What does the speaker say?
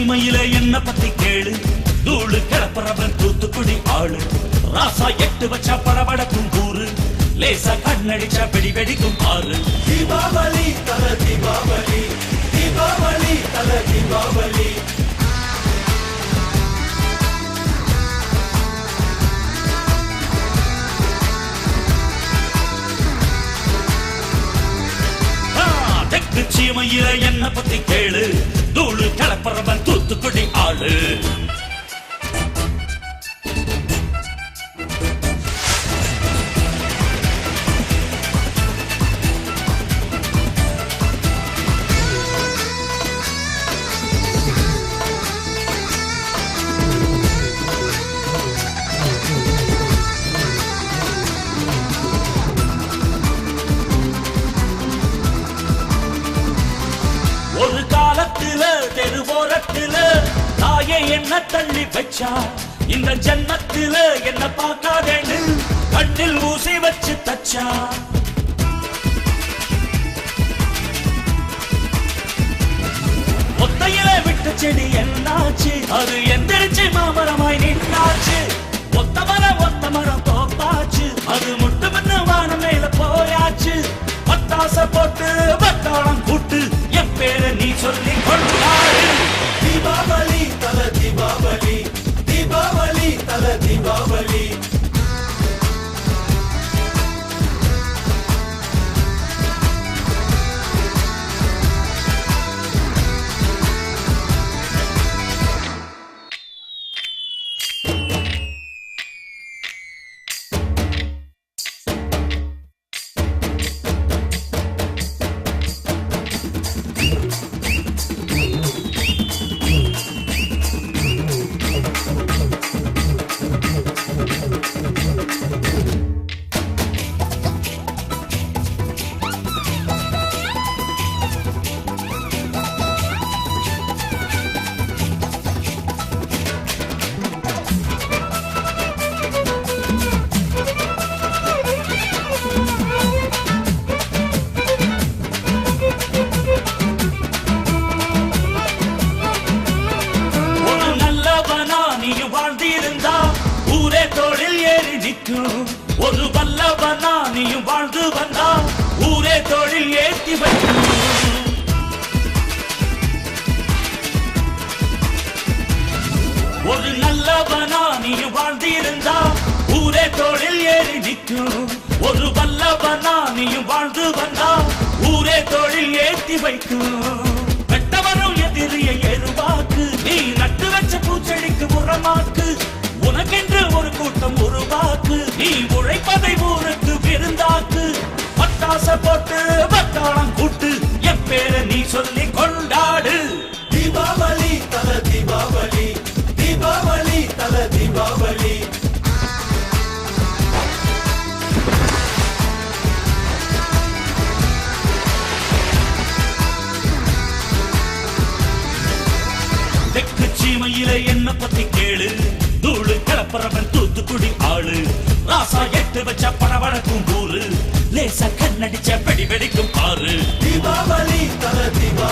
சீமையில என்ன பத்தி கேளு, தூளு கிளப்புறவன் தூத்துக்குடி ஆளு. ராசா எட்டு வச்சா படபடக்கும் கூறு, லேசா கண்ணடிச்சா வெடி வெடிக்கும் ஆறு. தீபாவளி தல தீபாவளி, தீபாவளி தல தீபாவளி. தெற்கு சீமையில என்ன பத்தி கேளு, தூளு கிளப்புறவன் தூத்துக்குடி ஆளு. ஒரு காலத்துல தெருவோரத்துல தாயே என்ன தள்ளி வச்சா, இந்த ஜன்னத்துல என்ன பார்க்காதேன்னு கண்ணில் ஊசி வச்சு தச்சா. ஒத்தையில விட்ட செடி என்னாச்சு, அது எந்திரிச்சு மாமரமாய் நின்னாச்சு. ஒத்த மரம் தோப்பாச்சு, அது முட்டு மண்ணு வானம் மேல போயாச்சு. பட்டாச போட்டு பட்டாளம் கூட்டு என் பேரை நீ சொல்லி கொண்டாடு. தீபாவளி தல தீபாவளி, தீபாவளி தல தீபாவளி. ஊரே தோளில் ஏறி நிற்கும், ஒரு வல்லவனா நீயும் வாழ்ந்து வந்தா ஊரே தோளில் ஏற்றி வைக்கும். ஒரு நல்லவனா நீயும் வாழ்ந்திருந்தா ஊரே தோளில் ஏறி நிற்கும், ஒரு வல்லவனா நீயும் வாழ்ந்து வந்தா ஊரே தோளில் ஏற்றி வைக்கும். வெட்டவரும் எதிரிய எருவாக்கு, நீ நட்டு வச்ச பூச்செடிக்கு உரமாக்கு. உனக்கென்று ஒரு கூட்டம் உருவாக்கு, நீ உழைப்பதை ஊருக்கு விருந்தாக்கு. பட்டாச போட்டு பட்டாளம் கூட்டு என் பேரை நீ சொல்லி கொண்டாடு. தீபாவளி தல தீபாவளி, தீபாவளி தல தீபாவளி. தெற்கு சீமையில என்ன பத்தி கேளு, தூளு கிளப்புறவன் தூத்துக்குடி ஆளு. ராசா எட்டு வச்ச படபடக்கும் ஊரு, லேசா கண்ணடிச்ச வெடி வெடிக்கும் ஆறு. தீபாவளி தல தீபாவளி.